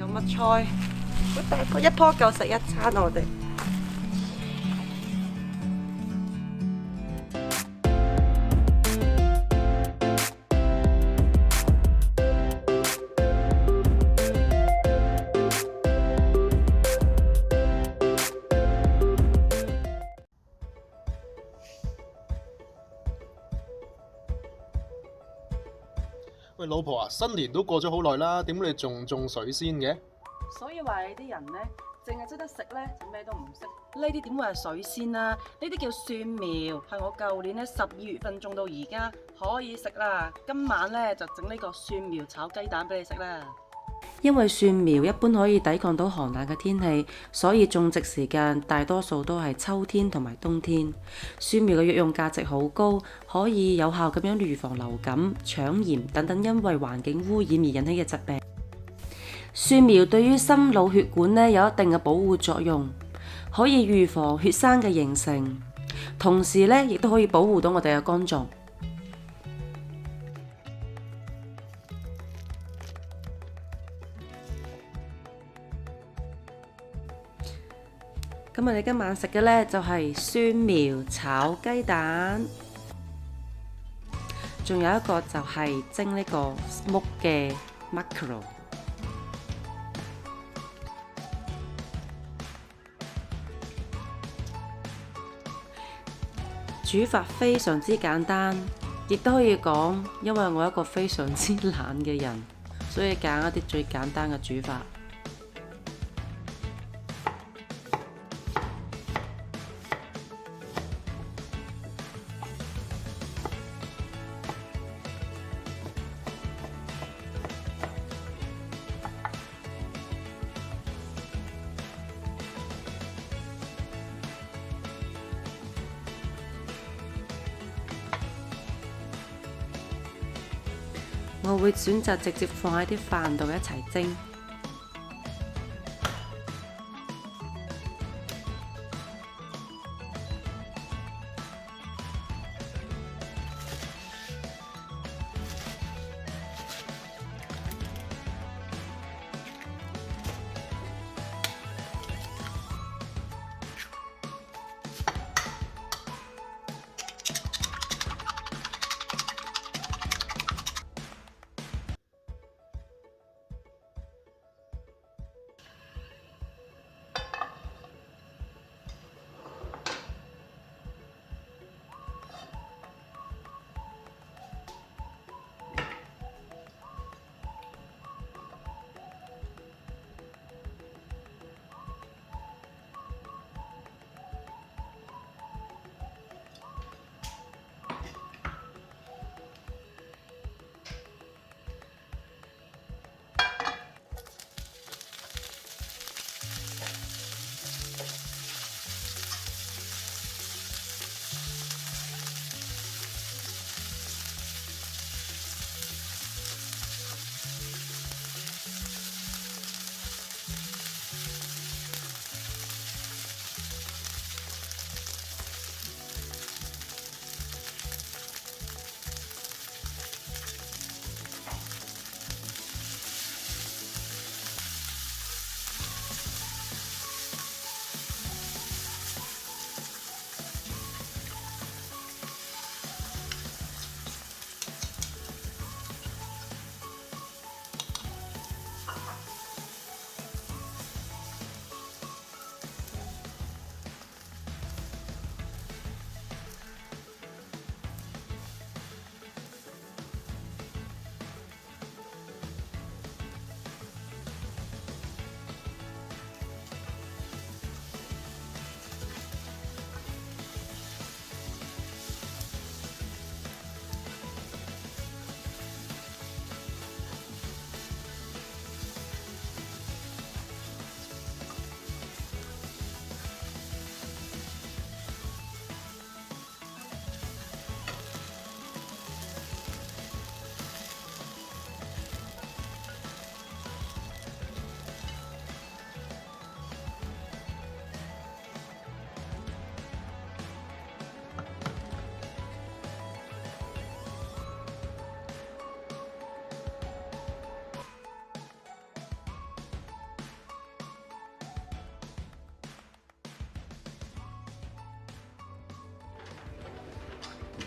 有乜菜？好大棵，一棵夠食一餐我哋。喂，老婆啊，新年都過咗好耐啦，點解你仲種水仙嘅？所以話你啲人呢，淨係識得食呢，就咩都唔識。呢啲點會係水仙啊？呢啲叫蒜苗，係我舊年呢12月份種到而家，可以食啦。今晚呢，就整呢個蒜苗炒雞蛋俾你食啦。因為蒜苗一般可以抵抗到寒冷嘅天氣，所以種植時間大多數都係秋天同埋冬天。蒜苗嘅藥用價值好高，可以有效咁樣預防流感、腸炎等等因為環境污染而引起嘅疾病。蒜苗對於心腦血管呢有一定嘅保護作用，可以預防血栓嘅形成，同時呢亦都可以保護到我哋嘅肝臟。咁我哋今晚食嘅呢，就係蒜苗炒雞蛋，仲有一個就係蒸呢個 smoke 嘅 mackerel。煮法非常之簡單，亦都可以講，因為我係一個非常之懶嘅人，所以揀一啲最簡單嘅煮法。我會選擇直接放喺啲飯度一齊蒸。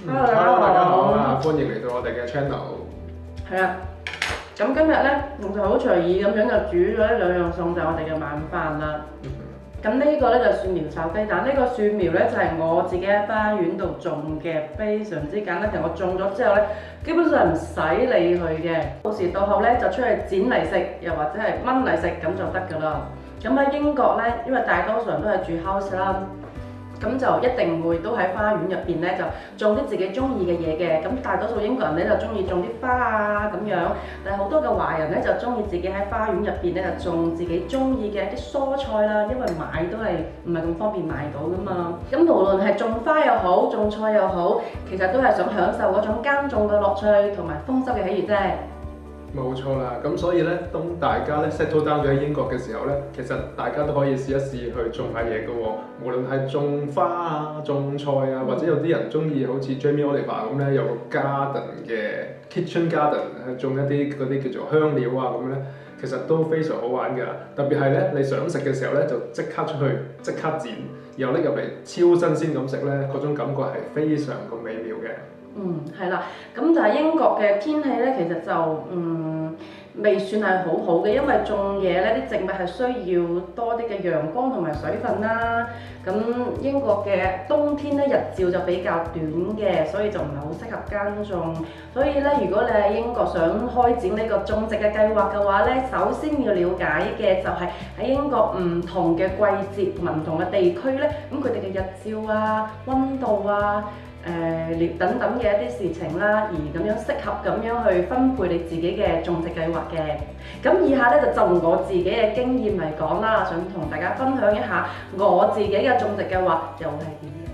Hello，大家好啊！歡迎嚟到我哋嘅 channel。係啊，咁今日咧我就好隨意咁樣就煮咗呢兩樣餸，就係我哋嘅晚飯啦。咁呢個咧就蒜苗炒雞蛋，呢個蒜苗咧就係我自己喺花園度種嘅，非常之簡單。其實我種咗之後咧，基本上唔使理佢嘅，到時到後咧就出去剪嚟食，又或者係炆嚟食咁就得㗎啦。咁喺英國咧，因為大多數人都係住 house 啦。咁就一定會都喺花園入邊咧，就種啲自己中意嘅嘢嘅。咁大多數英國人咧就中意種啲花啊咁樣，但係好多嘅華人咧就中意自己喺花園入邊咧就種自己中意嘅一啲蔬菜啦，因為買都係唔係咁方便買到噶嘛。咁無論係種花又好，種菜又好，其實都係想享受嗰種耕種嘅樂趣同埋豐收嘅喜悅啫。冇錯啦，咁所以咧，當大家咧 settle down 咗喺英國嘅時候咧，其實大家都可以試一試去種下嘢嘅喎。無論係種花啊、種菜啊，或者有啲人中意好似 Jamie Oliver 咁咧，有個 garden 嘅 kitchen garden 去種一啲嗰啲叫做香料啊咁咧，其實都非常好玩㗎。特別係咧，你想食嘅時候咧，就即刻出去即刻剪，然後拎入嚟超新鮮咁食咧，嗰種感覺係非常咁美妙嘅。係啦，咁但係英國嘅天氣咧，其實就未算係好好嘅，因為種嘢咧啲植物係需要多啲嘅陽光同埋水分啦。咁英國嘅冬天咧日照就比較短嘅，所以就唔係好適合耕種。所以咧，如果你喺英國想開展呢個種植嘅計劃嘅話咧，首先要了解嘅就係喺英國唔同嘅季節同埋唔同嘅地區咧，咁佢哋嘅日照啊、溫度啊。等等嘅一啲事情啦，而咁樣適合咁樣去分配你自己嘅種植計劃嘅。咁以下咧就我自己嘅經驗嚟講啦，想同大家分享一下我自己嘅種植計劃又係點嘅。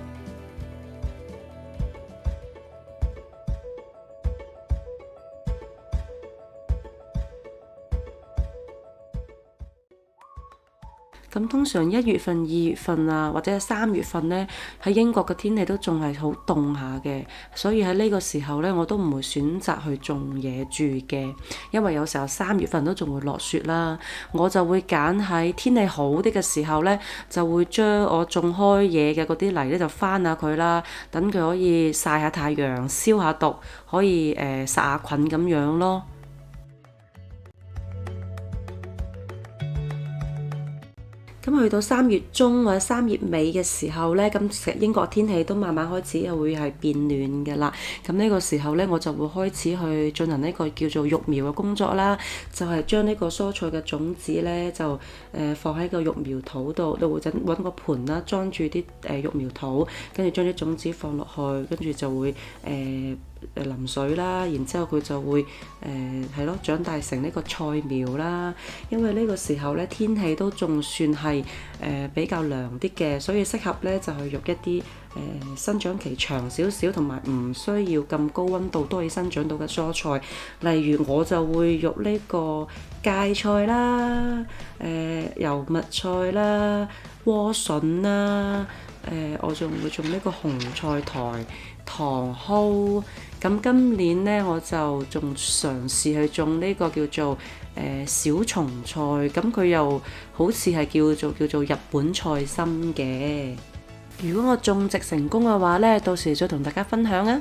咁通常1月份、2月份啊，或者係3月份呢，喺英國嘅天氣都仲係好凍下嘅，所以喺呢個時候呢，我都唔會選擇去種嘢住嘅，因為有時候3月份都仲會落雪啦。我就會揀喺天氣好啲嘅時候呢，就會將我種開嘢嘅嗰啲泥呢，就翻下佢啦，等佢可以曬下太陽、消下毒，可以殺下菌咁樣咯。咁去到3月中或者3月尾嘅時候呢，咁其實英國天氣都慢慢開始又會係變暖嘅啦。咁呢個時候呢，我就會開始去進行呢個叫做育苗嘅工作啦，就係將呢個蔬菜嘅種子呢，就放喺個育苗土度，你會揾個盤啦，裝住啲育苗土，跟住將啲種子放落去，跟住就會淋水啦，然之後佢就會長大成呢個菜苗啦。因為呢個時候咧天氣都仲算係比較涼啲嘅，所以適合咧就係育一啲生長期長少少同埋唔需要咁高溫度都可以生長到嘅蔬菜。例如我就會育呢個芥菜啦、油麥菜啦、萵筍啦，我仲會種呢個紅菜苔、茼蒿。咁今年呢，我就仲嘗試去種呢個叫做小松菜，咁佢又好似係叫做日本菜心嘅。如果我種植成功嘅話呢，到時再同大家分享啊！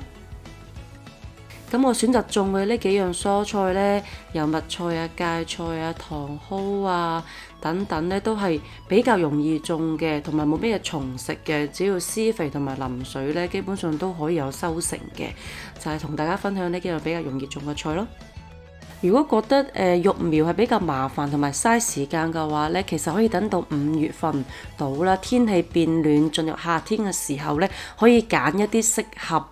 咁我選擇種嘅呢幾樣蔬菜呢，油麥菜啊、芥菜啊、茼蒿啊等等呢，都係比較容易種嘅，同埋冇咩蟲食嘅，只要施肥同埋淋水呢，基本上都可以有收成嘅。就係同大家分享呢幾樣比較容易種嘅菜咯。如果覺得育苗係比較麻煩同埋嘥時間嘅話呢，其實可以等到5月份到啦，天氣變暖進入夏天嘅時候呢，可以揀一啲適合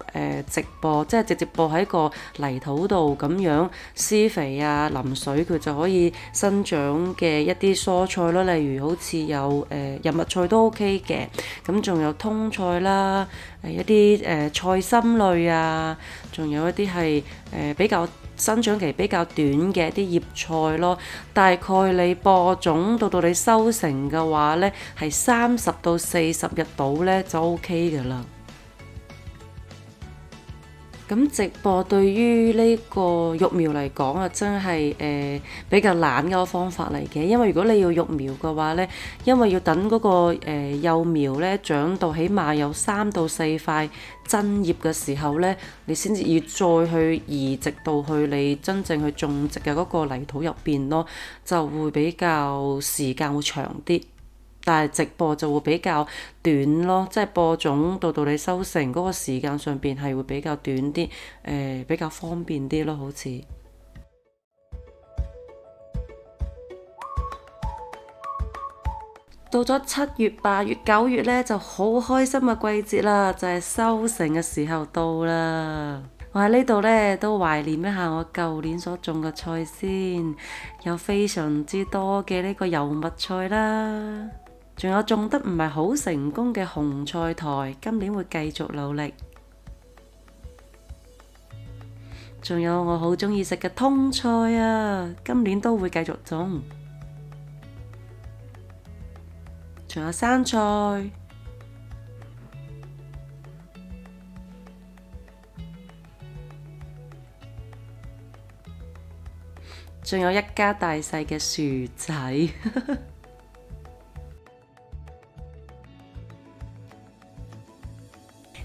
直播，即係直接播喺個泥土度咁樣施肥啊、淋水，佢就可以生長嘅一啲蔬菜咯。例如好似有日麥菜都 OK 嘅，咁仲有通菜啦，一啲菜心類啊，仲有一啲係比較生長期比較短嘅一啲葉菜咯。大概你播種到你收成嘅話呢，係30到40日到呢就 OK 㗎啦。咁直播對於呢個育苗嚟講啊，真係比較懶嘅個方法嚟嘅。因為如果你要育苗嘅話呢，因為要等嗰個幼苗呢長到起碼有3到4塊真葉嘅時候呢，你先至要再去移植到去你真正去種植嘅嗰個泥土入邊咯，就會比較時間會長啲。但係直播就會比較短咯，即係播種到你收成嗰個時間上邊係會比較短啲，比較方便啲咯，好似。到咗7月、8月、9月呢，就好開心嘅季節啦，就係收成嘅時候到啦。我喺呢度呢，都懷念一下我舊年所種嘅菜先，有非常之多嘅呢個油麥菜啦。仲有種得唔係好成功嘅紅菜苔，今年會繼續努力。仲有我好鍾意食嘅通菜啊，今年都會繼續種。仲有生菜，仲有一家大細嘅薯仔。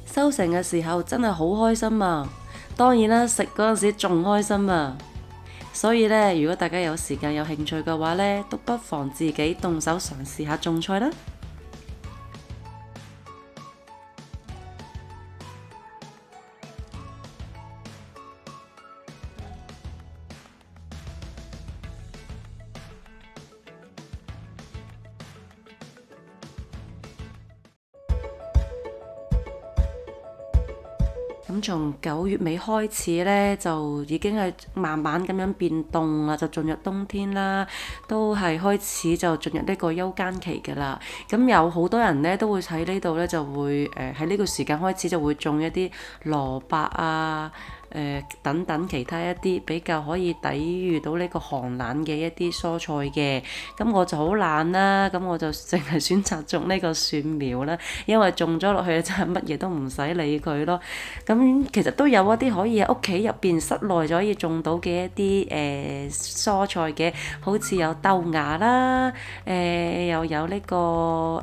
收成嘅時候真係好開心啊！當然啦，食嗰陣時仲開心啊！所以呢，如果大家有時間有興趣嘅話呢，都不妨自己動手嘗試下種菜啦。咁從9月尾開始呢，就已經係慢慢咁樣變凍啦，就進入冬天啦，都係開始就進入呢個休耕期㗎啦。咁有好多人呢，都會喺呢度呢，就會喺呢個時間開始就會種一啲蘿蔔啊。等等其他一啲比較可以抵禦到呢個寒冷嘅一啲蔬菜嘅，咁我就好懶啦，咁我就淨係選擇種呢個蒜苗啦，因為種咗落去真係乜嘢都唔使理佢咯。咁其實都有一啲可以喺屋企入邊室內就可以種到嘅一啲蔬菜嘅，好似有豆芽啦，又有呢個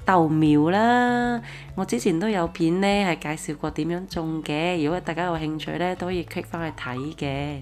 豆苗啦，我之前都有片呢係介紹過點樣種嘅，如果大家有興趣呢，都可以 click 翻去睇嘅。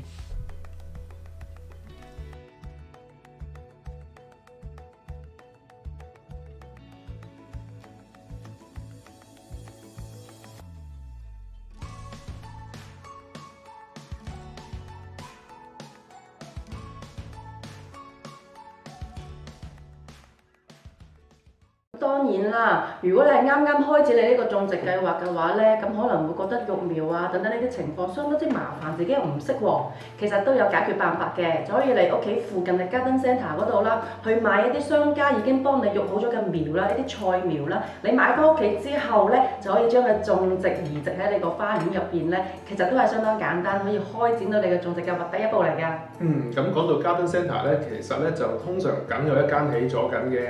當然啦，如果你係啱啱開始你呢個種植計劃嘅話呢，咁可能會覺得育苗啊等等呢啲情況相當之麻煩，自己又唔識喎。其實都有解決辦法嘅，就可以嚟屋企附近嘅 Garden Centre 嗰度啦，去買一啲商家已經幫你育好咗嘅苗啦，一啲菜苗啦。你買翻屋企之後呢，就可以將佢種植移植喺你個花園入邊呢。其實都係相當簡單，可以開展到你嘅種植計劃第一步嚟㗎。咁講到 Garden Centre 呢，其實呢就通常梗有一間起咗緊嘅。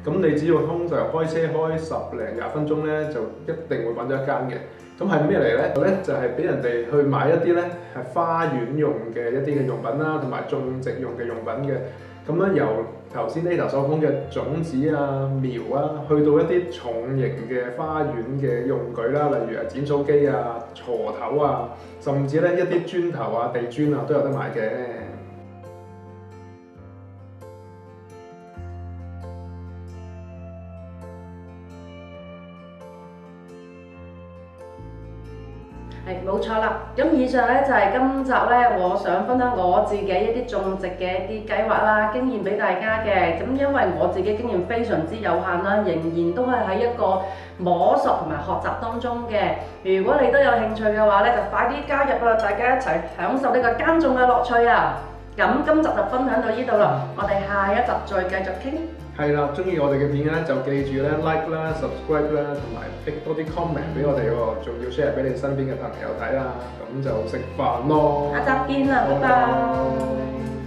咁你只要通常開車開10零20分鐘咧，就一定會揾到一間嘅。咁係咩嚟咧？就係俾人哋去買一啲咧係花園用嘅一啲嘅用品啦，同埋種植用嘅用品嘅。咁咧由頭先 Ada 所講嘅種子啊、苗啊，去到一啲重型嘅花園嘅用具啦，例如係剪草機啊、鋤頭啊，甚至咧一啲磚頭啊、地磚啊都有得買嘅。係冇錯啦，咁以上呢，就係今集呢，我想分享我自己一啲種植嘅一啲計劃啦、經驗俾大家嘅。咁因為我自己經驗非常之有限啦，仍然都係喺一個摸索同埋學習當中嘅。如果你都有興趣嘅話呢，就快啲加入啦，大家一齊享受呢個耕種嘅樂趣啊！咁今集就分享到呢度啦，我哋下一集再繼續傾。係啦，中意我哋嘅片咧，就記住咧 like 啦、subscribe 啦，同埋 pick 多啲 comment 俾我哋喎，仲要 share 俾你身邊嘅朋友睇啦，咁就食飯咯。下集見啦，拜拜。